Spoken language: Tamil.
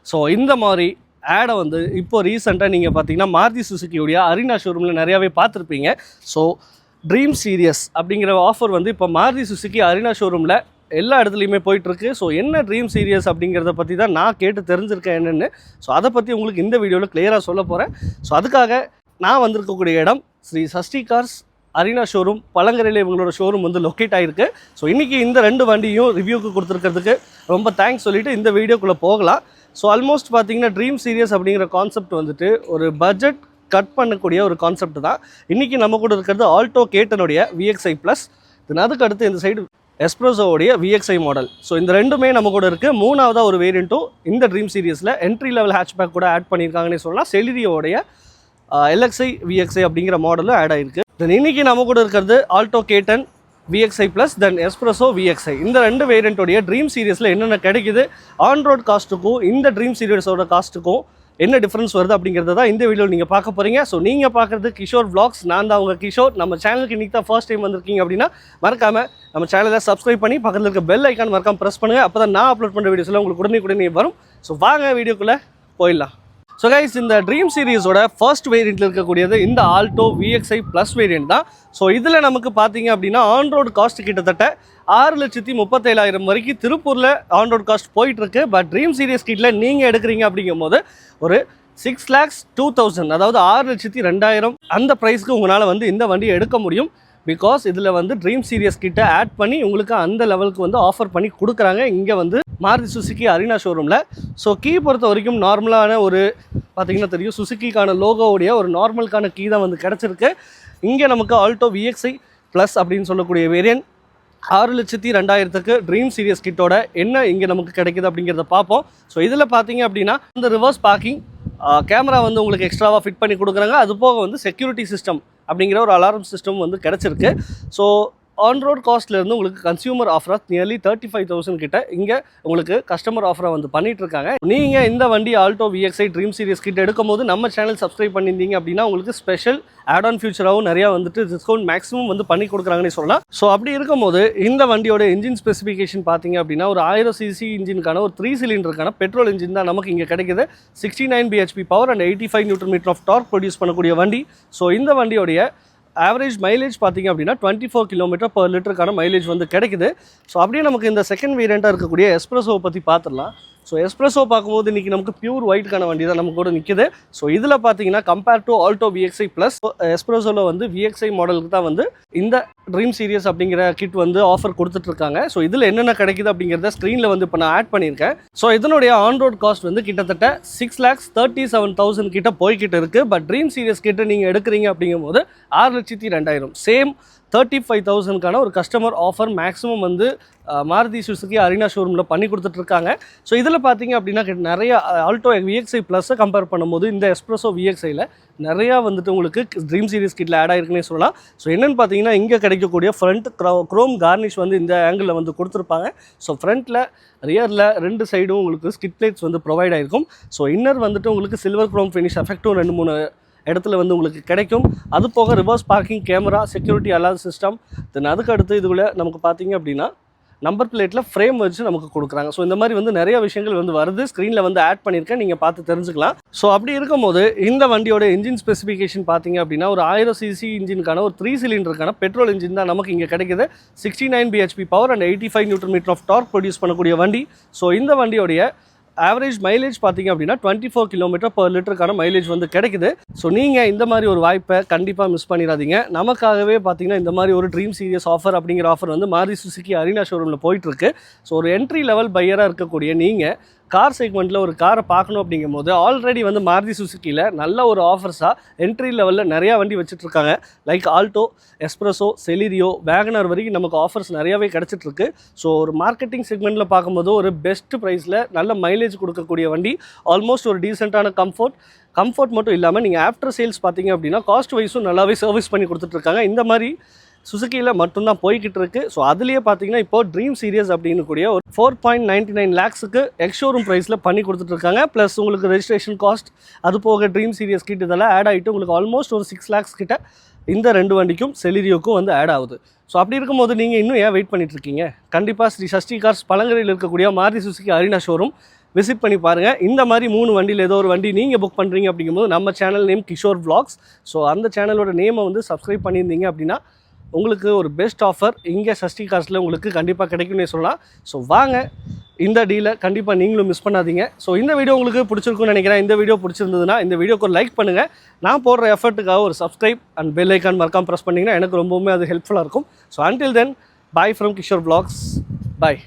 ஸோ இந்த மாதிரி ஆடை வந்து இப்போ ரீசெண்டாக நீங்கள் பார்த்தீங்கன்னா மாருதி சுசுக்கியுடைய அரினா ஷோரூமில் நிறையாவே பார்த்துருப்பீங்க. ஸோ ட்ரீம் சீரியஸ் அப்படிங்கிற ஆஃபர் வந்து இப்போ மாருதி சுசுக்கி அரினா ஷோரூமில் எல்லா இடத்துலையுமே போயிட்டுருக்கு. ஸோ என்ன ட்ரீம் சீரியஸ் அப்படிங்கிறத பற்றி தான் நான் கேட்டு தெரிஞ்சிருக்கேன் என்னென்னு. ஸோ அதை பற்றி உங்களுக்கு இந்த வீடியோவில் கிளியராக சொல்ல போகிறேன். ஸோ அதுக்காக நான் வந்திருக்கக்கூடிய இடம் Sri Sashti cars arena showroom, பழங்கரையில் இவங்களோட ஷோரூம் வந்து லொக்கேட் ஆகிருக்கு. ஸோ இன்றைக்கி இந்த 2 வண்டியும் ரிவ்யூக்கு கொடுத்துருக்கிறதுக்கு ரொம்ப தேங்க்ஸ் சொல்லிவிட்டு இந்த வீடியோக்குள்ளே போகலாம். ஸோ ஆல்மோஸ்ட் பார்த்தீங்கன்னா ட்ரீம் சீரியஸ் அப்படிங்கிற கான்செப்ட் வந்துட்டு ஒரு பட்ஜெட் கட் பண்ணக்கூடிய ஒரு கான்செப்ட் தான். இன்றைக்கி நம்ம கூட இருக்கிறது ஆல்டோ கேட்டனுடைய VXi ப்ளஸ், தென் அதுக்கு அடுத்து இந்த சைடு எஸ்ப்ரெஸோடைய VXi மாடல். ஸோ இந்த ரெண்டுமே நம்ம கூட இருக்குது. மூணாவதாக ஒரு வேரியண்ட்டும் இந்த ட்ரீம் சீரியஸில் என்ட்ரி லெவல் ஹேட்ச்பேக் கூட ஆட் பண்ணியிருக்காங்கன்னு சொல்லலாம். செலிரியோடைய LXi VXi அப்படிங்கிற மாடலும் ஆட் ஆகிருக்கு. தென் இன்றைக்கி நம்ம கூட இருக்கிறது ஆல்டோ கேட்டன் VXi ப்ளஸ், தென் எஸ்ப்ரெஸோ VXi. இந்த 2 வேரியண்ட்டோடைய ட்ரீம் சீரியஸில் என்னென்ன கிடைக்குது, ஆன் ரோட் காஸ்ட்டுக்கும் இந்த ட்ரீம் சீரியஸோட காஸ்ட்டுக்கும் என்ன டிஃப்ரென்ஸ் வருது அப்படிங்கிறத தான் இந்த வீடியோவில் நீங்கள் பார்க்க போகிறீங்க. ஸோ நீங்கள் பார்க்குறது கிஷோர் vlogs. நான் தான் உங்கள் கிஷோர். நம்ம சேனலுக்கு இன்றைக்கி தான் ஃபர்ஸ்ட் டைம் வந்திருக்கீங்க அப்படின்னா மறக்காமல் நம்ம சேனலை சப்ஸ்கிரைப் பண்ணி பக்கத்தில் இருக்க பெல் ஐக்கான் மறக்காமல் ப்ரெஸ் பண்ணுங்கள். அப்போ தான் நான் அப்லோட் பண்ணுற வீடியோஸில் உங்களுக்கு உடனே வரும். ஸோ வாங்க வீடியோக்குள்ளே போயிடலாம். ஸோ கைஸ், இந்த ட்ரீம் சீரிஸோட ஃபர்ஸ்ட் வேரியண்ட்டில் இருக்கக்கூடியது இந்த ஆல்டோ VXi ப்ளஸ் வேரியண்ட் தான். ஸோ இதில் நமக்கு பார்த்தீங்க அப்படின்னா ஆன் ரோட் காஸ்ட் கிட்டத்தட்ட 6,37,000 வரைக்கும் திருப்பூரில் ஆன் ரோட் காஸ்ட் போயிட்டுருக்கு. பட் ட்ரீம் சீரியஸ் கிட்டில் நீங்கள் எடுக்கிறீங்க அப்படிங்கும் போது ஒரு 6,02,000, அதாவது 6,02,000 அந்த ப்ரைஸ்க்கு உங்களால் வந்து இந்த வண்டியை எடுக்க முடியும். பிகாஸ் இதில் வந்து ட்ரீம் சீரியஸ் கிட்ட ஆட் பண்ணி உங்களுக்கு அந்த லெவலுக்கு வந்து ஆஃபர் பண்ணி கொடுக்குறாங்க இங்கே வந்து மாருதி சுசுக்கி அரினா ஷோரூமில். ஸோ கீ பொறுத்த வரைக்கும் நார்மலான ஒரு பார்த்திங்கன்னா தெரியும், சுசுக்கிக்கான லோகோவுடைய ஒரு நார்மலுக்கான கீ தான் வந்து கிடச்சிருக்கு. இங்கே நமக்கு ஆல்டோ VXi ப்ளஸ் அப்படின்னு சொல்லக்கூடிய வேரியன்ட் 6,02,000க்கு ட்ரீம் சீரியஸ் கிட்டோட என்ன இங்கே நமக்கு கிடைக்குது அப்படிங்கிறத பார்ப்போம். ஸோ இதில் பார்த்தீங்க அப்படின்னா இந்த ரிவர்ஸ் பார்க்கிங் கேமரா வந்து உங்களுக்கு எக்ஸ்ட்ராவாக ஃபிட் பண்ணி கொடுக்குறாங்க. அது போக வந்து செக்யூரிட்டி சிஸ்டம் அப்படிங்கிற ஒரு அலாரம் சிஸ்டம் வந்து கிடச்சிருக்கு. ஸோ ஆன் ரோட் காஸ்ட்லேருந்து உங்களுக்கு கன்சியூமர் ஆஃபராக நியர்லி 35,000 கிட்ட இங்கே உங்களுக்கு கஸ்டமர் ஆஃபராக வந்து பண்ணிட்டு இருக்காங்க. நீங்கள் இந்த வண்டி ஆல்டோ VXi ட்ரீம் சீரியஸ் கிட்ட எடுக்கும்போது நம்ம சேனல் சப்ஸ்கிரைப் பண்ணியிருந்தீங்க அப்படின்னா உங்களுக்கு ஸ்பெஷல் ஆட் ஆன் ஃபியூச்சராகவும் நிறையா வந்துட்டு டிஸ்கவுண்ட் மேக்ஸிமம் வந்து பண்ணி கொடுக்குறாங்கன்னு சொல்லலாம். ஸோ அப்படி இருக்கும்போது இந்த வண்டியோட இன்ஜின் ஸ்பெசிஃபிகேஷன் பார்த்தீங்க அப்படின்னா ஒரு 1000cc இன்ஜினுக்கான ஒரு 3 சிலிண்டருக்கான பெட்ரோல் இன்ஜின் தான் நமக்கு இங்கே கிடைக்குது. 69 bhp power and 85 Nm of torque produce பண்ணக்கூடிய வண்டி. ஸோ இந்த வண்டியோடைய ஆவரேஜ் மைலேஜ் பார்த்திங்க அப்படின்னா 24 km/லிட்டருக்கான மைலேஜ் வந்து கிடைக்குது. ஸோ அப்படியே நமக்கு இந்த செகண்ட் வேரியண்ட்டாக இருக்கக்கூடிய எஸ்ப்ரெஸோவை பற்றி பார்த்துடலாம். ஸோ எஸ்ப்ரெஸோ பார்க்கும்போது இன்றைக்கி நமக்கு பியூர் ஒயிட்கான வண்டி தான் நமக்கு கூட நிற்கிது. ஸோ இதில் பார்த்தீங்கன்னா compare to Alto VXi plus, எஸ்ப்ரெஸோவில் வந்து VXi மாடலுக்கு தான் வந்து இந்த ட்ரீம் சீரியஸ் அப்படிங்கிற கிட் வந்து ஆஃபர் கொடுத்துட்ருக்காங்க. ஸோ இதில் என்னென்ன கிடைக்குது அப்படிங்கிறத ஸ்க்ரீனில் வந்து இப்போ நான் ஆட் பண்ணியிருக்கேன். ஸோ இதனுடைய ஆன் ரோட் காஸ்ட் வந்து கிட்டத்தட்ட 6,37,000 கிட்ட போய்கிட்டு இருக்குது. பட் ட்ரீம் சீரியஸ் கிட்ட நீங்கள் எடுக்கிறீங்க அப்படிங்கும்போது 6,02,000 சேம் 35,000க்கான ஒரு கஸ்டமர் ஆஃபர் மேக்ஸிமம் வந்து மாருதி சுசுக்கி அரினா ஷோரூமில் பண்ணி கொடுத்துட்ருக்காங்க. ஸோ இதில் பார்த்தீங்க அப்படின்னா நிறைய ஆல்டோ VXi ப்ளஸ்ஸை கம்பேர் பண்ணும்போது இந்த எஸ்ப்ரெஸோ VXiயில் நிறையா வந்துட்டு உங்களுக்கு ட்ரீம் சீரிஸ் கிட்டில் ஆட் ஆகிருக்குன்னே சொல்லலாம். ஸோ என்னென்னு பார்த்தீங்கன்னா இங்கே கிடைக்கக்கூடிய ஃப்ரண்ட் க்ரோம் கார்னிஷ் வந்து இந்த ஆங்கிளில் வந்து கொடுத்துருப்பாங்க. ஸோ ஃப்ரண்ட்டில் ரியரில் 2 சைடும் உங்களுக்கு ஸ்கிட் பிளேட்ஸ் வந்து ப்ரொவைட் ஆகிருக்கும். ஸோ இன்னர் வந்துட்டு உங்களுக்கு சில்வர் க்ரோம் ஃபினிஷ் எஃபெக்ட்டும் 2-3 இடத்துல வந்து உங்களுக்கு கிடைக்கும். அது போக reverse parking camera, security alarm system, then அதுக்கு அடுத்து இதுக்குள்ளே நமக்கு பார்த்தீங்க அப்படின்னா நம்பர் பிளேட்டில் ஃப்ரேம் வச்சு நமக்கு கொடுக்குறாங்க. ஸோ இந்த மாதிரி வந்து நிறைய விஷயங்கள் வந்து வருது. ஸ்க்ரீனில் வந்து ஆட் பண்ணியிருக்கேன், நீங்கள் பார்த்து தெரிஞ்சுக்கலாம். ஸோ அப்படி இருக்கும்போது இந்த வண்டியோட இன்ஜின் ஸ்பெசிஃபிகேஷன் பார்த்தீங்க அப்படின்னா ஒரு 1000cc இன்ஜினுக்கான ஒரு 3 சிலிண்டருக்கான பெட்ரோல் இன்ஜின் தான் நமக்கு இங்கே கிடைக்குது. 69 bhp power and 85 Nm of torque produce பண்ணக்கூடிய வண்டி. ஸோ இந்த வண்டியோடைய ஆவரேஜ் மைலேஜ் பார்த்தீங்க அப்படின்னா 24 km/லிட்டருக்கான மைலேஜ் வந்து கிடைக்குது. ஸோ நீங்கள் இந்த மாதிரி ஒரு வாய்ப்பை கண்டிப்பாக மிஸ் பண்ணிடாதீங்க. நமக்காகவே பார்த்தீங்கன்னா இந்த மாதிரி ஒரு ட்ரீம் சீரியஸ் ஆஃபர் அப்படிங்கிற ஆஃபர் வந்து மாருதி சுசுக்கி அரினா ஷோரூமில் போயிட்டுருக்கு. ஸோ ஒரு என்ட்ரி லெவல் பையராக இருக்கக்கூடிய நீங்கள் கார் செக்மெண்ட்டில் ஒரு காரை பார்க்கணும் அப்படிங்கும் போது ஆல்ரெடி வந்து மாருதி சுசுக்கியில் நல்ல ஒரு ஆஃபர்ஸாக என்ட்ரி லெவலில் நிறையா வண்டி வச்சுட்ருக்காங்க. Like Alto, Espresso, Celerio, WagonR வரைக்கும் நமக்கு ஆஃபர்ஸ் நிறையாவே கிடச்சிட்ருக்கு. ஸோ ஒரு மார்க்கெட்டிங் செக்மெண்ட்டில் பார்க்கும்போது ஒரு பெஸ்ட் ப்ரைஸில் நல்ல மைலேஜ் கொடுக்கக்கூடிய வண்டி, ஆல்மோஸ்ட் ஒரு டீசெண்டான கம்ஃபர்ட் மட்டும் இல்லாமல் நீங்கள் ஆஃப்டர் சேல்ஸ் பார்த்தீங்க அப்படின்னா காஸ்ட் வைஸும் நல்லாவே சர்வீஸ் பண்ணி கொடுத்துட்ருக்காங்க. இந்த மாதிரி சுசுக்கியில் மட்டும்தான் போய்கிட்டு இருக்குது. ஸோ அதுலேயே பார்த்தீங்கன்னா இப்போ ட்ரீம் சீரியஸ் அப்படின்னு கூடிய ஒரு 4.99 lakhsக்கு எக்ஸ்ஷோரூம் ப்ரைஸில் பண்ணி கொடுத்துட்ருக்காங்க. ப்ளஸ் உங்களுக்கு ரெஜிஸ்ட்ரேஷன் காஸ்ட், அது போக ட்ரீம் சீரியஸ் கிட் இதெல்லாம் ஆட் ஆகிட்டு உங்களுக்கு ஆல்மோஸ்ட் ஒரு 6 lakhs கிட்ட இந்த 2 வண்டிக்கும் செலிரியோக்கும் வந்து ஆட் ஆகுது. ஸோ அப்படி இருக்கும்போது நீங்கள் இன்னும் ஏன் வெயிட் பண்ணிட்டுருக்கீங்க? கண்டிப்பாக ஸ்ரீ சஷ்டி கார்ஸ் பழங்கரையில் இருக்கக்கூடிய Maruti Suzuki arena showroom visit பண்ணி பாருங்கள். இந்த மாதிரி 3 வண்டியில் ஏதோ ஒரு வண்டி நீங்கள் புக் பண்ணுறீங்க அப்படிங்கும்போது நம்ம channel name Kishore vlogs. So அந்த சேனலோட நேமை வந்து சப்ஸ்கிரைப் பண்ணியிருந்தீங்க அப்படின்னா உங்களுக்கு ஒரு பெஸ்ட் ஆஃபர் இங்கே சஷ்டி காஸ்ட்டில் உங்களுக்கு கண்டிப்பாக கிடைக்கும்னே சொல்லலாம். ஸோ வாங்க, இந்த டீலை கண்டிப்பாக நீங்களும் மிஸ் பண்ணாதீங்க. ஸோ இந்த வீடியோ உங்களுக்கு பிடிச்சிருக்குன்னு நினைக்கிறேன். இந்த வீடியோ பிடிச்சிருந்ததுன்னா இந்த வீடியோக்கு ஒரு லைக் பண்ணுங்கள். நான் போடுற எஃபர்ட்டுக்காக ஒரு சப்ஸ்கிரைப் அண்ட் பெல் ஐக்கான் மறக்காம ப்ரெஸ் பண்ணிங்கன்னா எனக்கு ரொம்பவுமே அது ஹெல்ப்ஃபுல்லாக இருக்கும். So until then, bye from Kishore Vlogs. Bye.